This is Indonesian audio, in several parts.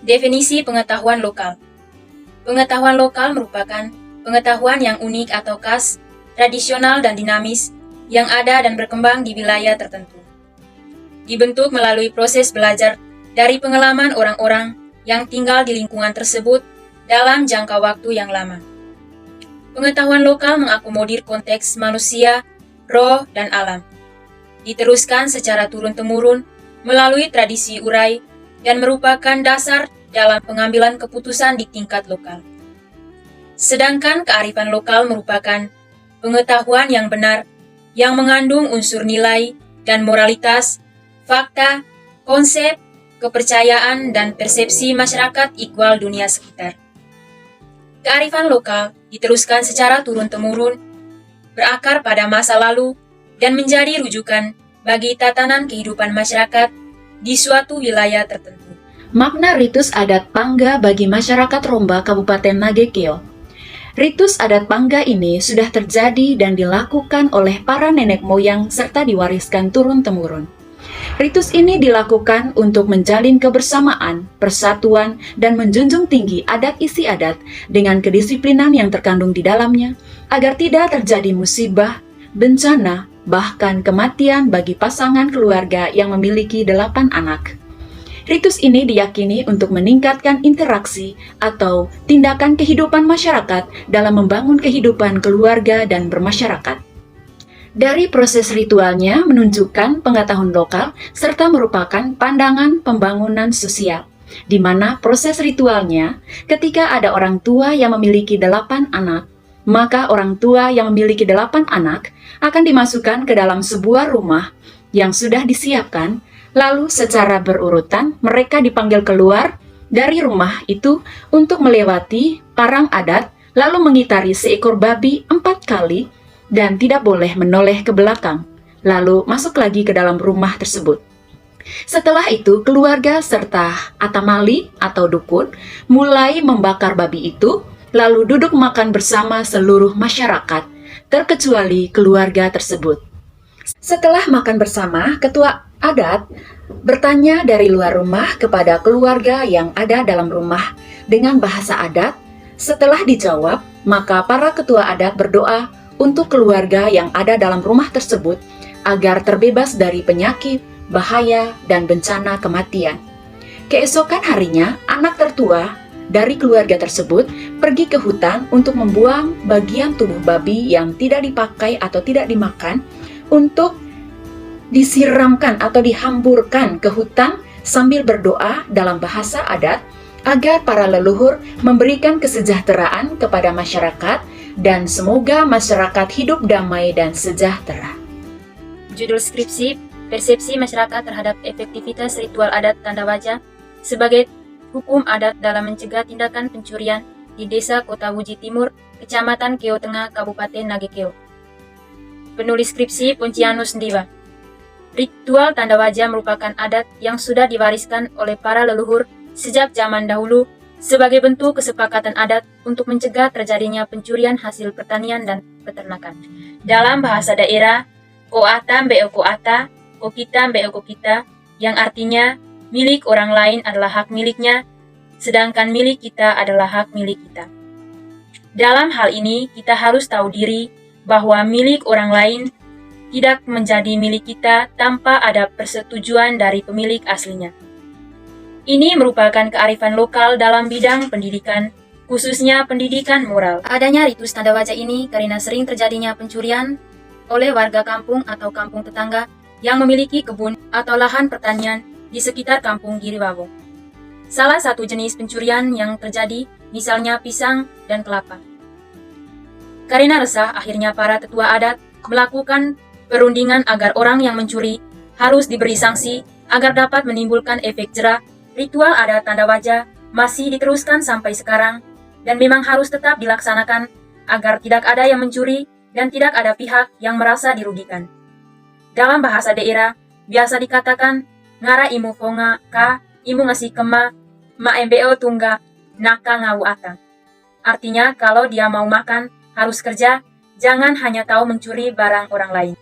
Definisi pengetahuan lokal. Pengetahuan lokal merupakan pengetahuan yang unik atau khas, tradisional dan dinamis, yang ada dan berkembang di wilayah tertentu. Dibentuk melalui proses belajar dari pengalaman orang-orang yang tinggal di lingkungan tersebut dalam jangka waktu yang lama. Pengetahuan lokal mengakomodir konteks manusia, roh, dan alam. Diteruskan secara turun-temurun melalui tradisi urai dan merupakan dasar dalam pengambilan keputusan di tingkat lokal. Sedangkan kearifan lokal merupakan pengetahuan yang benar yang mengandung unsur nilai dan moralitas, fakta, konsep, kepercayaan, dan persepsi masyarakat ikhwal dunia sekitar. Kearifan lokal diteruskan secara turun-temurun, berakar pada masa lalu, dan menjadi rujukan bagi tatanan kehidupan masyarakat di suatu wilayah tertentu. Makna ritus adat Pangga bagi masyarakat Romba Kabupaten Nagekeo. Ritus adat Pangga ini sudah terjadi dan dilakukan oleh para nenek moyang serta diwariskan turun-temurun. Ritus ini dilakukan untuk menjalin kebersamaan, persatuan, dan menjunjung tinggi adat istiadat dengan kedisiplinan yang terkandung di dalamnya, agar tidak terjadi musibah, bencana, bahkan kematian bagi pasangan keluarga yang memiliki 8 anak. Ritus ini diyakini untuk meningkatkan interaksi atau tindakan kehidupan masyarakat dalam membangun kehidupan keluarga dan bermasyarakat. Dari proses ritualnya menunjukkan pengetahuan lokal serta merupakan pandangan pembangunan sosial, di mana proses ritualnya ketika ada orang tua yang memiliki 8 anak, maka orang tua yang memiliki 8 anak akan dimasukkan ke dalam sebuah rumah yang sudah disiapkan, lalu secara berurutan mereka dipanggil keluar dari rumah itu untuk melewati parang adat, lalu mengitari seekor babi 4 kali dan tidak boleh menoleh ke belakang, lalu masuk lagi ke dalam rumah tersebut. Setelah itu, keluarga serta atamali atau dukun mulai membakar babi itu, lalu duduk makan bersama seluruh masyarakat, terkecuali keluarga tersebut. Setelah makan bersama, ketua adat bertanya dari luar rumah kepada keluarga yang ada dalam rumah dengan bahasa adat. Setelah dijawab, maka para ketua adat berdoa untuk keluarga yang ada dalam rumah tersebut agar terbebas dari penyakit, bahaya, dan bencana kematian. Keesokan harinya, anak tertua dari keluarga tersebut pergi ke hutan untuk membuang bagian tubuh babi yang tidak dipakai atau tidak dimakan untuk disiramkan atau dihamburkan ke hutan sambil berdoa dalam bahasa adat agar para leluhur memberikan kesejahteraan kepada masyarakat dan semoga masyarakat hidup damai dan sejahtera. Judul skripsi, persepsi masyarakat terhadap efektivitas ritual adat tanda wajah sebagai hukum adat dalam mencegah tindakan pencurian di Desa Kota Wuji Timur, Kecamatan Keo Tengah, Kabupaten Nagekeo. Penulis skripsi Poncianus Ndiwa. Ritual tanda wajah merupakan adat yang sudah diwariskan oleh para leluhur sejak zaman dahulu sebagai bentuk kesepakatan adat untuk mencegah terjadinya pencurian hasil pertanian dan peternakan. Dalam bahasa daerah, koata mbeo koata, kokita mbeo kokita, yang artinya milik orang lain adalah hak miliknya, sedangkan milik kita adalah hak milik kita. Dalam hal ini, kita harus tahu diri bahwa milik orang lain tidak menjadi milik kita tanpa ada persetujuan dari pemilik aslinya. Ini merupakan kearifan lokal dalam bidang pendidikan, khususnya pendidikan moral. Adanya ritus tanda wajah ini karena sering terjadinya pencurian oleh warga kampung atau kampung tetangga yang memiliki kebun atau lahan pertanian di sekitar kampung Giriwawo. Salah satu jenis pencurian yang terjadi misalnya pisang dan kelapa. Karena resah, akhirnya para tetua adat melakukan perundingan agar orang yang mencuri harus diberi sanksi agar dapat menimbulkan efek jerah. Ritual adat tanda wajah masih diteruskan sampai sekarang dan memang harus tetap dilaksanakan agar tidak ada yang mencuri dan tidak ada pihak yang merasa dirugikan. Dalam bahasa daerah, biasa dikatakan ngara imu fonga ka imu ngasih kema ma mbeo tungga naka ngawu atang. Artinya kalau dia mau makan harus kerja, jangan hanya tahu mencuri barang orang lain.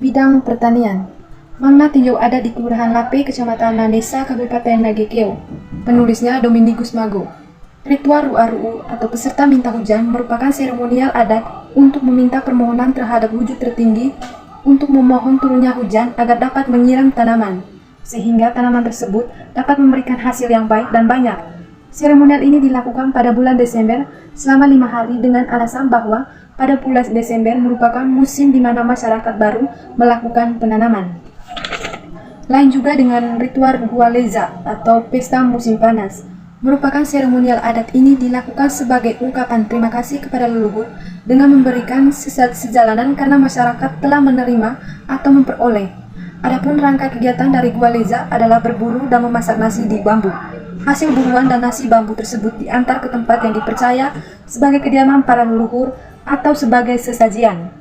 Bidang pertanian. Makna tinjau adat di Kelurahan Lape, Kecamatan Nanesa, Kabupaten Nagekeo. Penulisnya Dominikus Mago. Ritual Ru'a-Ru'u atau peserta minta hujan merupakan seremonial adat untuk meminta permohonan terhadap wujud tertinggi untuk memohon turunnya hujan agar dapat menyiram tanaman, sehingga tanaman tersebut dapat memberikan hasil yang baik dan banyak. Seremonial ini dilakukan pada bulan Desember selama 5 hari dengan alasan bahwa pada bulan Desember merupakan musim di mana masyarakat baru melakukan penanaman. Lain juga dengan ritual Gualeza atau pesta musim panas. Merupakan seremonial adat ini dilakukan sebagai ungkapan terima kasih kepada leluhur dengan memberikan sejalanan karena masyarakat telah menerima atau memperoleh. Adapun rangka kegiatan dari Gualeza adalah berburu dan memasak nasi di bambu. Hasil buruan dan nasi bambu tersebut diantar ke tempat yang dipercaya sebagai kediaman para leluhur atau sebagai sesajian.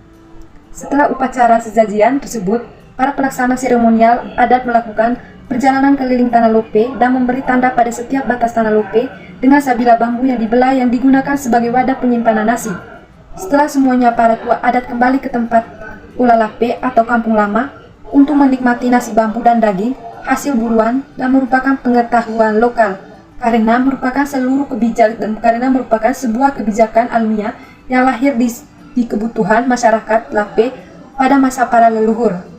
Setelah upacara sesajian tersebut, para pelaksana seremonial adat melakukan perjalanan keliling tanah lope dan memberi tanda pada setiap batas tanah lope dengan sabila bambu yang dibelah yang digunakan sebagai wadah penyimpanan nasi. Setelah semuanya, para tua adat kembali ke tempat Ula Lape atau kampung lama untuk menikmati nasi bambu dan daging hasil buruan dan merupakan pengetahuan lokal karena merupakan sebuah kebijakan alamiah yang lahir di kebutuhan masyarakat Lape pada masa para leluhur.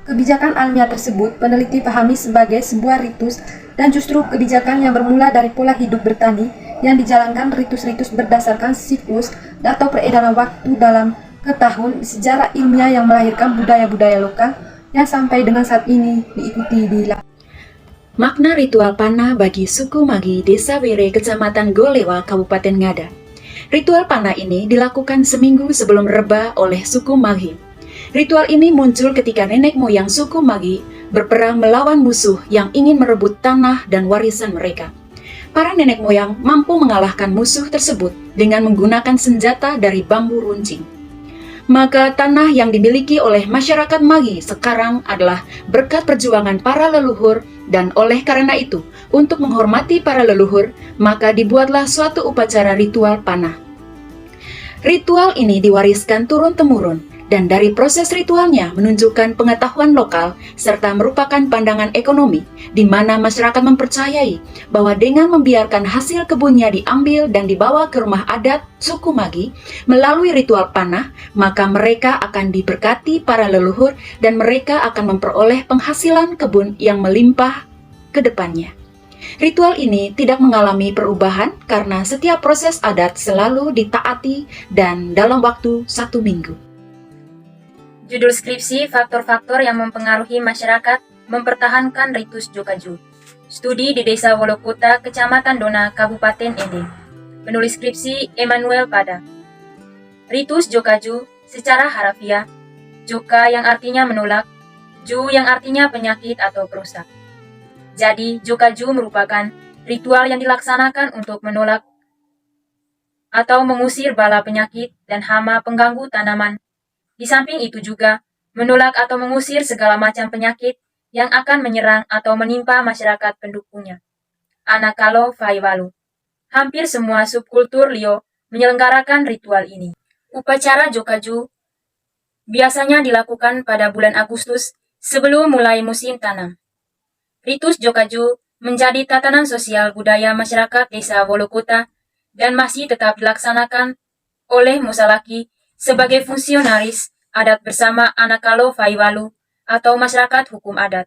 Kebijakan alamiah tersebut peneliti pahami sebagai sebuah ritus dan justru kebijakan yang bermula dari pola hidup bertani yang dijalankan ritus-ritus berdasarkan siklus atau peredaran waktu dalam ketahun sejarah ilmiah yang melahirkan budaya-budaya lokal yang sampai dengan saat ini diikuti di Makna ritual panah bagi suku Magi Desa Were, Kecamatan Golewa, Kabupaten Ngada. Ritual panah ini dilakukan seminggu sebelum Reba oleh suku Magi. Ritual ini muncul ketika nenek moyang suku Magi berperang melawan musuh yang ingin merebut tanah dan warisan mereka. Para nenek moyang mampu mengalahkan musuh tersebut dengan menggunakan senjata dari bambu runcing. Maka tanah yang dimiliki oleh masyarakat Magi sekarang adalah berkat perjuangan para leluhur, dan oleh karena itu, untuk menghormati para leluhur, maka dibuatlah suatu upacara ritual panah. Ritual ini diwariskan turun-temurun, dan dari proses ritualnya menunjukkan pengetahuan lokal serta merupakan pandangan ekonomi di mana masyarakat mempercayai bahwa dengan membiarkan hasil kebunnya diambil dan dibawa ke rumah adat suku Magi melalui ritual panah, maka mereka akan diberkati para leluhur dan mereka akan memperoleh penghasilan kebun yang melimpah ke depannya. Ritual ini tidak mengalami perubahan karena setiap proses adat selalu ditaati dan dalam waktu 1 minggu. Judul skripsi, faktor-faktor yang mempengaruhi masyarakat mempertahankan ritus Jokaju. Studi di Desa Wolokota, Kecamatan Dona, Kabupaten Ende. Penulis skripsi Emmanuel Pada. Ritus Jokaju secara harafiah, Joka yang artinya menolak, Ju yang artinya penyakit atau perusak. Jadi, Jokaju merupakan ritual yang dilaksanakan untuk menolak atau mengusir bala penyakit dan hama pengganggu tanaman. Di samping itu juga, menolak atau mengusir segala macam penyakit yang akan menyerang atau menimpa masyarakat pendukungnya. Anakalo Faiwalu. Hampir semua subkultur Lio menyelenggarakan ritual ini. Upacara Jokaju biasanya dilakukan pada bulan Agustus sebelum mulai musim tanam. Ritus Jokaju menjadi tatanan sosial budaya masyarakat Desa Wolokota dan masih tetap dilaksanakan oleh Musalaki sebagai fungsionaris adat bersama Anakalo Faiwalu atau masyarakat hukum adat.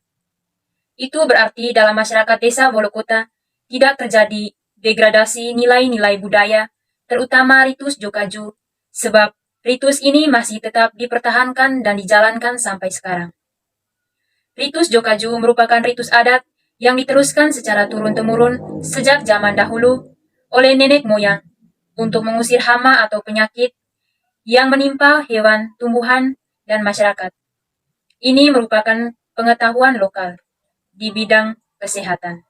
Itu berarti dalam masyarakat Desa Wolokota tidak terjadi degradasi nilai-nilai budaya, terutama ritus Jokaju, sebab ritus ini masih tetap dipertahankan dan dijalankan sampai sekarang. Ritus Jokaju merupakan ritus adat yang diteruskan secara turun-temurun sejak zaman dahulu oleh nenek moyang untuk mengusir hama atau penyakit yang menimpa hewan, tumbuhan, dan masyarakat. Ini merupakan pengetahuan lokal di bidang kesehatan.